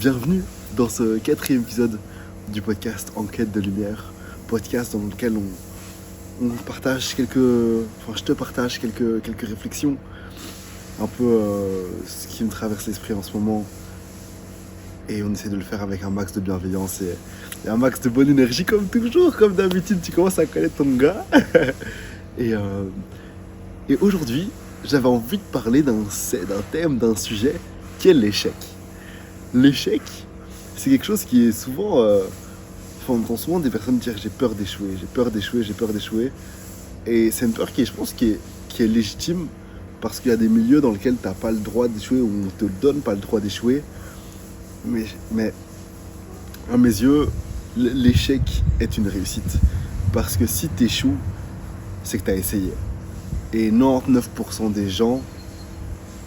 Bienvenue dans ce 4e épisode du podcast En quête de lumière, podcast dans lequel on partage je te partage quelques réflexions, un peu ce qui me traverse l'esprit en ce moment, et on essaie de le faire avec un max de bienveillance et un max de bonne énergie, comme toujours, comme d'habitude. Tu commences à connaître ton gars. et aujourd'hui, j'avais envie de parler d'un thème, d'un sujet qui est l'échec. L'échec, c'est quelque chose qui est souvent... on entend souvent des personnes dire j'ai peur d'échouer, j'ai peur d'échouer, j'ai peur d'échouer. Et c'est une peur qui est légitime, parce qu'il y a des milieux dans lesquels tu n'as pas le droit d'échouer, ou on ne te donne pas le droit d'échouer. Mais à mes yeux, l'échec est une réussite. Parce que si tu échoues, c'est que tu as essayé. Et 99% des gens,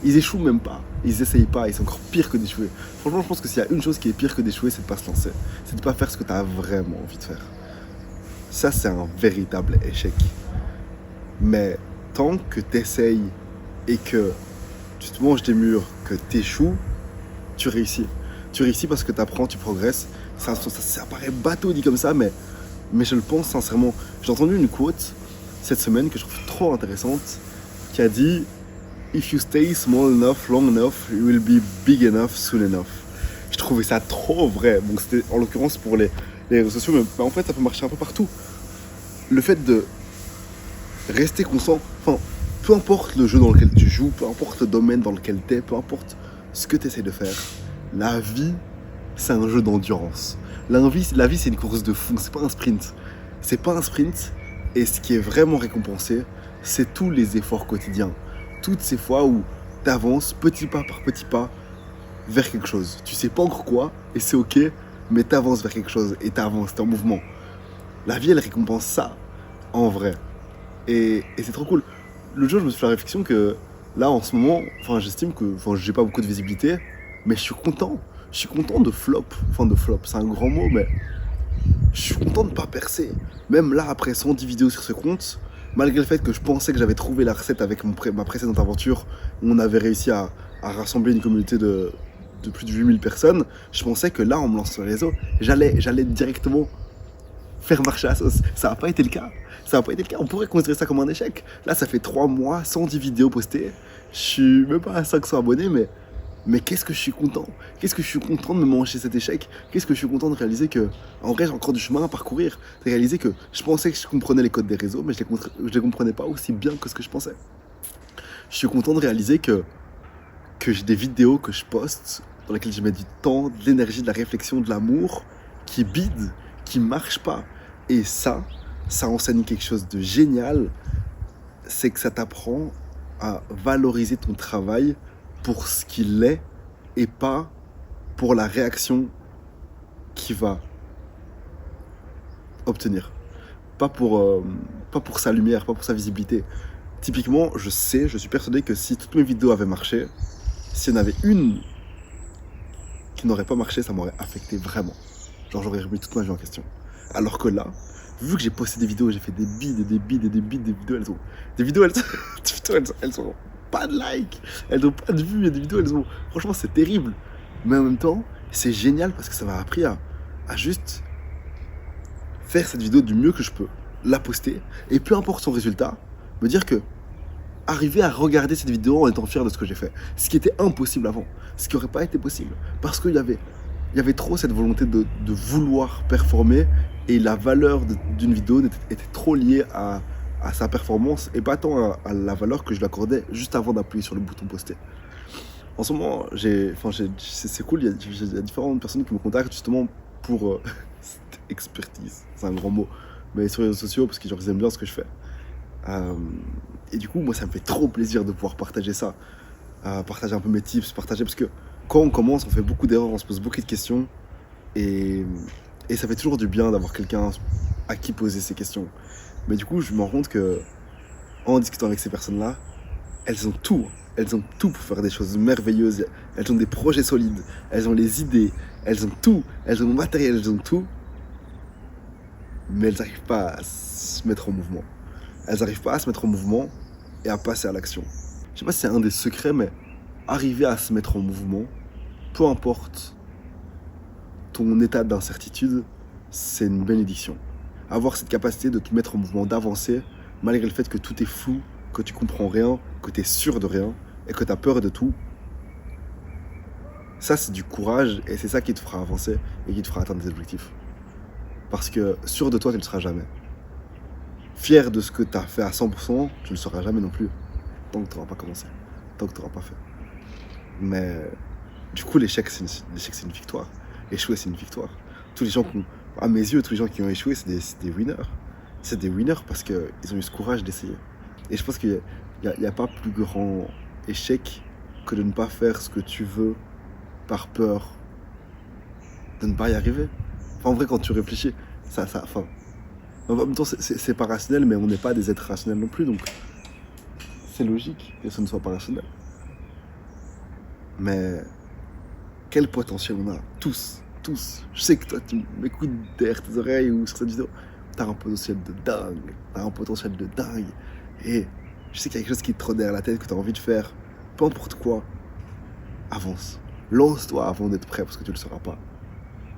ils échouent même pas. Ils essayent pas, et c'est encore pire que d'échouer. Franchement, je pense que s'il y a une chose qui est pire que d'échouer, c'est de pas se lancer. C'est de pas faire ce que tu as vraiment envie de faire. Ça, c'est un véritable échec. Mais tant que tu essayes et que tu te manges des murs, que tu échoues, tu réussis. Tu réussis parce que tu apprends, tu progresses. Ça paraît bateau dit comme ça, mais je le pense sincèrement. J'ai entendu une quote cette semaine que je trouve trop intéressante, qui a dit « If you stay small enough, long enough, you will be big enough, soon enough ». Je trouvais ça trop vrai. Bon, c'était en l'occurrence pour les réseaux sociaux, mais en fait, ça peut marcher un peu partout. Le fait de rester constant, peu importe le jeu dans lequel tu joues, peu importe le domaine dans lequel tu es, peu importe ce que tu essaies de faire, la vie, c'est un jeu d'endurance. La vie, c'est une course de fond, c'est pas un sprint. C'est pas un sprint, et ce qui est vraiment récompensé, c'est tous les efforts quotidiens. Toutes ces fois où tu avances petit pas par petit pas vers quelque chose. Tu sais pas encore quoi, et c'est ok, mais tu avances vers quelque chose, et tu avances, tu es en mouvement. La vie, elle récompense ça, en vrai. Et c'est trop cool. L'autre jour, je me suis fait la réflexion que là, en ce moment, j'estime que j'ai pas beaucoup de visibilité, mais je suis content. Je suis content de flop. De flop, c'est un grand mot, mais je suis content de ne pas percer. Même là, après 110 vidéos sur ce compte, malgré le fait que je pensais que j'avais trouvé la recette avec ma précédente aventure, où on avait réussi à rassembler une communauté de plus de 8000 personnes, je pensais que là, en me lançant sur les réseaux, j'allais directement faire marcher la sauce. Ça n'a pas été le cas. On pourrait considérer ça comme un échec. Là, ça fait 3 mois, 110 vidéos postées. Je suis même pas à 500 abonnés, mais qu'est-ce que je suis content. Qu'est-ce que je suis content de me manger cet échec. Qu'est-ce que je suis content de réaliser que, en vrai, j'ai encore du chemin à parcourir. De réaliser que je pensais que je comprenais les codes des réseaux, mais je les comprenais pas aussi bien que ce que je pensais. Je suis content de réaliser que j'ai des vidéos que je poste, dans lesquelles je mets du temps, de l'énergie, de la réflexion, de l'amour, qui bident, qui marchent pas. Et ça enseigne quelque chose de génial, c'est que ça t'apprend à valoriser ton travail pour ce qu'il est et pas pour la réaction qu'il va obtenir. Pas pour sa lumière, pas pour sa visibilité. Typiquement, je suis persuadé que si toutes mes vidéos avaient marché, s'il y en avait une qui n'aurait pas marché, ça m'aurait affecté vraiment. Genre, j'aurais remis toute ma vie en question. Alors que là, vu que j'ai posté des vidéos, j'ai fait des bides, des vidéos, elles ont pas de likes, elles ont pas de vues, et des vidéos, franchement, c'est terrible. Mais en même temps, c'est génial parce que ça m'a appris à juste faire cette vidéo du mieux que je peux, la poster, et peu importe son résultat, me dire que arriver à regarder cette vidéo en étant fier de ce que j'ai fait. Ce qui était impossible avant, ce qui aurait pas été possible, parce qu'il y avait trop cette volonté de vouloir performer, et la valeur d'une vidéo était trop liée à sa performance et pas tant à la valeur que je lui accordais juste avant d'appuyer sur le bouton poster. En ce moment, c'est cool, il y a différentes personnes qui me contactent justement pour cette expertise, c'est un grand mot, mais sur les réseaux sociaux, parce qu'ils aiment bien ce que je fais. Et du coup, moi, ça me fait trop plaisir de pouvoir partager ça, partager un peu mes tips, parce que quand on commence, on fait beaucoup d'erreurs, on se pose beaucoup de questions, et ça fait toujours du bien d'avoir quelqu'un à qui poser ces questions. Mais du coup, je me rends compte que, en discutant avec ces personnes-là, elles ont tout pour faire des choses merveilleuses, elles ont des projets solides, elles ont les idées, elles ont tout, elles ont le matériel, elles ont tout, mais elles n'arrivent pas à se mettre en mouvement. Elles n'arrivent pas à se mettre en mouvement et à passer à l'action. Je sais pas si c'est un des secrets, mais arriver à se mettre en mouvement, peu importe ton état d'incertitude, c'est une bénédiction. Avoir cette capacité de te mettre en mouvement, d'avancer, malgré le fait que tout est flou, que tu comprends rien, que tu es sûr de rien et que tu as peur de tout, ça c'est du courage et c'est ça qui te fera avancer et qui te fera atteindre tes objectifs. Parce que sûr de toi, tu ne le seras jamais. Fier de ce que tu as fait à 100%, tu ne le seras jamais non plus. Tant que tu n'auras pas commencé, tant que tu n'auras pas fait. Mais du coup, l'échec, c'est une victoire. Échouer, c'est une victoire. Tous les gens qui ont, à mes yeux, tous les gens qui ont échoué, c'est des winners. C'est des winners parce qu'ils ont eu ce courage d'essayer. Et je pense qu'il n'y a pas plus grand échec que de ne pas faire ce que tu veux par peur de ne pas y arriver. Enfin, en vrai, quand tu réfléchis, enfin, en même temps, c'est pas rationnel, mais on n'est pas des êtres rationnels non plus, donc c'est logique que ce ne soit pas rationnel. Mais quel potentiel on a, tous. Je sais que toi, tu m'écoutes derrière tes oreilles ou sur cette vidéo, t'as un potentiel de dingue, et je sais qu'il y a quelque chose qui te trotte derrière la tête, que tu as envie de faire, peu importe quoi, avance. Lance-toi avant d'être prêt, parce que tu ne le seras pas.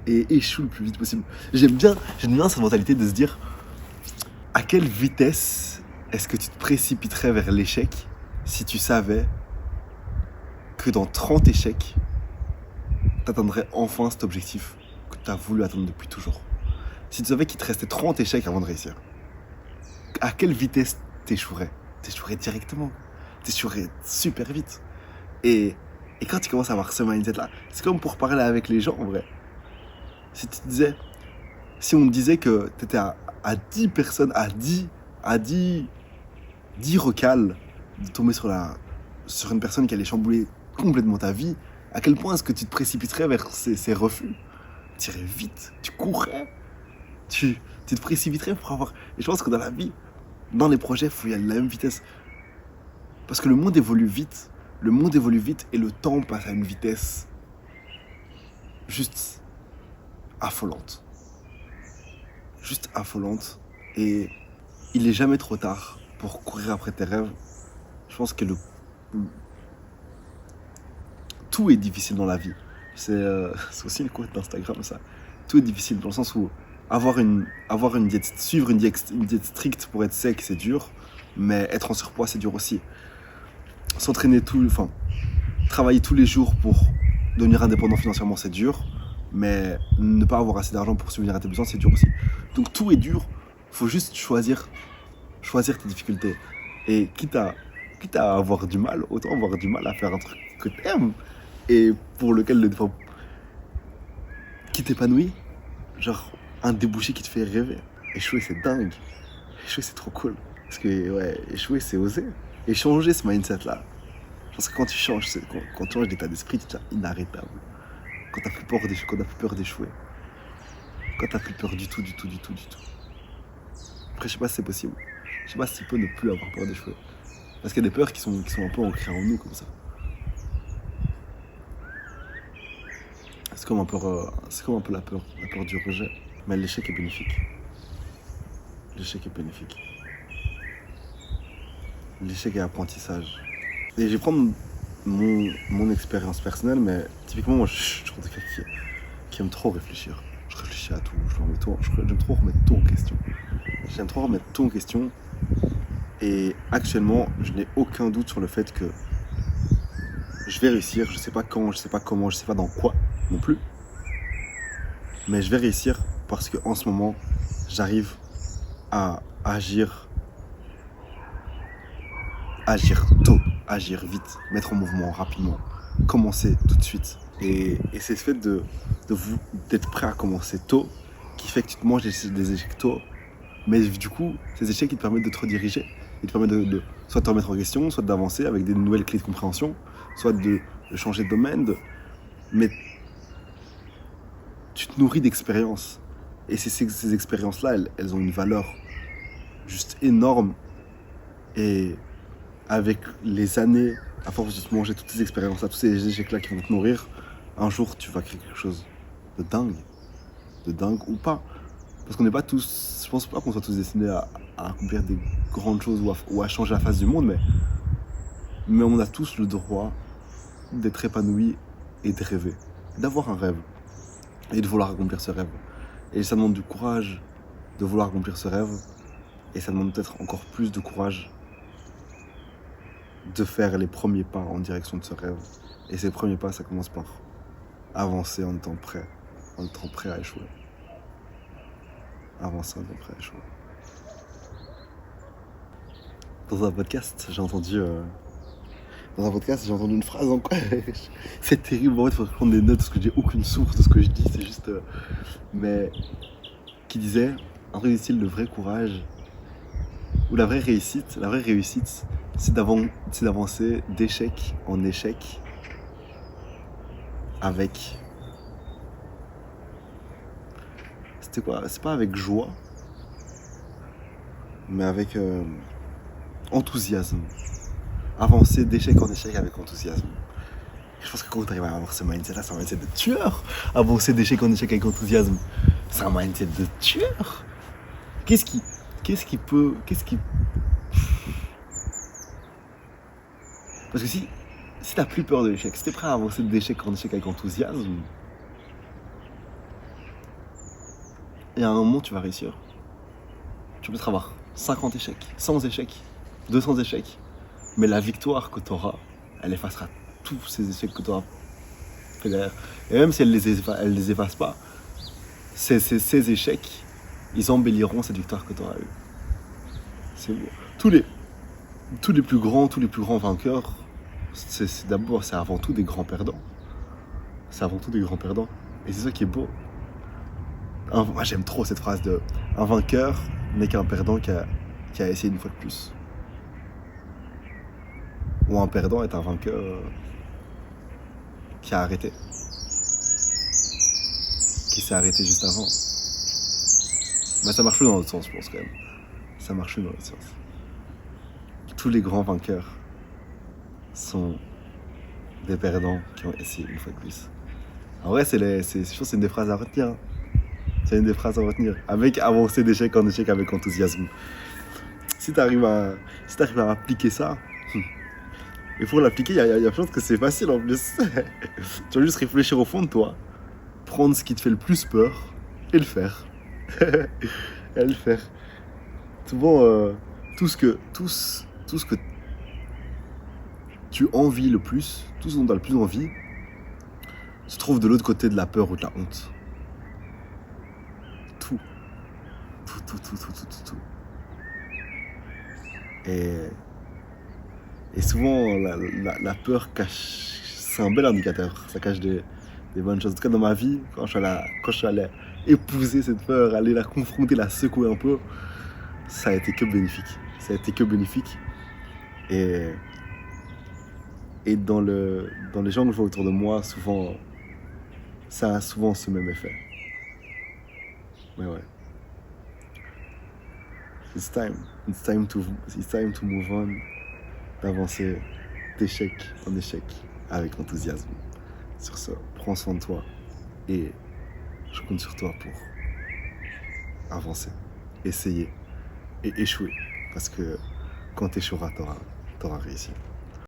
Et échoue le plus vite possible. J'aime bien cette mentalité de se dire à quelle vitesse est-ce que tu te précipiterais vers l'échec si tu savais que dans 30 échecs, tu atteindrais enfin cet objectif que tu as voulu atteindre depuis toujours. Si tu savais qu'il te restait 30 échecs avant de réussir, à quelle vitesse t'échouerais? T'échouerais directement. T'échouerais super vite. Et quand tu commences à avoir ce mindset-là, c'est comme pour parler avec les gens en vrai. Si on te disait que tu étais à 10 personnes, à 10 recals de tomber sur une personne qui allait chambouler complètement ta vie, à quel point est-ce que tu te précipiterais vers ces refus? Tu irais vite, tu courrais, tu te précipiterais pour avoir... Et je pense que dans la vie, dans les projets, il faut y aller à la même vitesse. Parce que le monde évolue vite et le temps passe à une vitesse juste affolante. Et il n'est jamais trop tard pour courir après tes rêves. Je pense que tout est difficile dans la vie. C'est aussi une quote d'Instagram, ça. Tout est difficile dans le sens où suivre une diète stricte pour être sec, c'est dur, mais être en surpoids, c'est dur aussi. Travailler tous les jours pour devenir indépendant financièrement, c'est dur, mais ne pas avoir assez d'argent pour subvenir à tes besoins, c'est dur aussi. Donc tout est dur, faut juste choisir tes difficultés. Et quitte à avoir du mal, autant avoir du mal à faire un truc que t'aimes et pour lequel qui t'épanouit, genre un débouché qui te fait rêver. Échouer, c'est dingue. Échouer, c'est trop cool. Parce que échouer, c'est oser. Et changer ce mindset-là. Parce que quand tu changes d'état d'esprit, tu deviens inarrêtable. Quand t'as plus peur d'échouer. Quand t'as plus peur du tout. Après, je sais pas si c'est possible. Je sais pas si tu peux ne plus avoir peur d'échouer. Parce qu'il y a des peurs qui sont un peu ancrées en nous comme ça. C'est comme un peu la peur du rejet. Mais l'échec est bénéfique. L'échec est apprentissage. Et je vais prendre mon expérience personnelle, mais typiquement, moi, je suis quelqu'un qui aime trop réfléchir. Je réfléchis à tout, j'aime trop remettre tout en question. Et actuellement, je n'ai aucun doute sur le fait que je vais réussir. Je sais pas quand, je sais pas comment, je sais pas dans quoi non plus. Mais je vais réussir parce qu'en ce moment, j'arrive à agir tôt, agir vite, mettre en mouvement rapidement, commencer tout de suite. Et c'est ce fait d'être prêt à commencer tôt qui fait que tu te manges des échecs tôt. Mais du coup, ces échecs qui te permettent de te rediriger. Ils te permettent de soit te remettre en question, soit d'avancer avec des nouvelles clés de compréhension, soit de changer de domaine. Mais tu te nourris d'expériences. Et ces expériences-là, elles ont une valeur juste énorme. Et avec les années, à force de te manger toutes ces expériences-là, tous ces échecs-là qui vont te nourrir, un jour, tu vas créer quelque chose de dingue ou pas. Parce qu'on n'est pas tous, je pense pas qu'on soit tous destinés à accomplir des grandes choses ou à changer la face du monde, mais on a tous le droit d'être épanouis et de rêver, d'avoir un rêve. et de vouloir accomplir ce rêve. Et ça demande du courage de vouloir accomplir ce rêve, et ça demande peut-être encore plus de courage de faire les premiers pas en direction de ce rêve. Et ces premiers pas, ça commence par avancer en étant prêt à échouer. Avancer en étant prêt à échouer. Dans un podcast, j'ai entendu une phrase encore. C'est terrible, en fait, il faut prendre des notes parce que j'ai aucune source de ce que je dis, c'est juste. Mais qui disait un truc du style: le vrai courage ou la vraie réussite, c'est d'avancer d'échec en échec avec. C'était quoi? C'est pas avec joie, mais avec enthousiasme. Avancer d'échec en échec avec enthousiasme. Je pense que quand tu arrives à avoir ce mindset-là, c'est un mindset de tueur. Avancer d'échec en échec avec enthousiasme, c'est un mindset de tueur. Qu'est-ce qui peut... Parce que si t'as plus peur de l'échec, si t'es prêt à avancer d'échec en échec avec enthousiasme, et à un moment tu vas réussir. Tu peux peut-être avoir 50 échecs, 100 échecs, 200 échecs, mais la victoire que tu auras, elle effacera tous ces échecs que tu auras fait derrière. Et même si elle les efface pas, ces échecs, ils embelliront cette victoire que tu auras eue. C'est beau. Tous les plus grands vainqueurs, c'est avant tout des grands perdants. C'est avant tout des grands perdants. Et c'est ça qui est beau. Moi j'aime trop cette phrase de: un vainqueur n'est qu'un perdant qui a essayé une fois de plus. Ou un perdant est un vainqueur qui a arrêté. Qui s'est arrêté juste avant. Mais ça marche plus dans l'autre sens, je pense, quand même. Ça marche plus dans l'autre sens. Tous les grands vainqueurs sont des perdants qui ont essayé une fois de plus. En vrai, je pense que c'est une des phrases à retenir. Hein. C'est une des phrases à retenir. Avec avancer d'échec en échec avec enthousiasme. Si t'arrives à appliquer ça, et pour l'appliquer, il y a plein de que c'est facile en plus. Tu vas juste réfléchir au fond de toi, prendre ce qui te fait le plus peur et le faire. Et le faire. Souvent, tout ce que tu envies le plus, tout ce dont tu as le plus envie, se trouve de l'autre côté de la peur ou de la honte. Tout. Et souvent, la peur cache... C'est un bel indicateur. Ça cache des bonnes choses. En tout cas, dans ma vie, quand je suis allé épouser cette peur, aller la confronter, la secouer un peu, ça a été que bénéfique. Et dans les gens que je vois autour de moi, souvent, ça a souvent ce même effet. Mais ouais. It's time to move on, d'avancer d'échec en échec avec enthousiasme. Sur ce, prends soin de toi et je compte sur toi pour avancer, essayer et échouer. Parce que quand t'échoueras, t'auras réussi.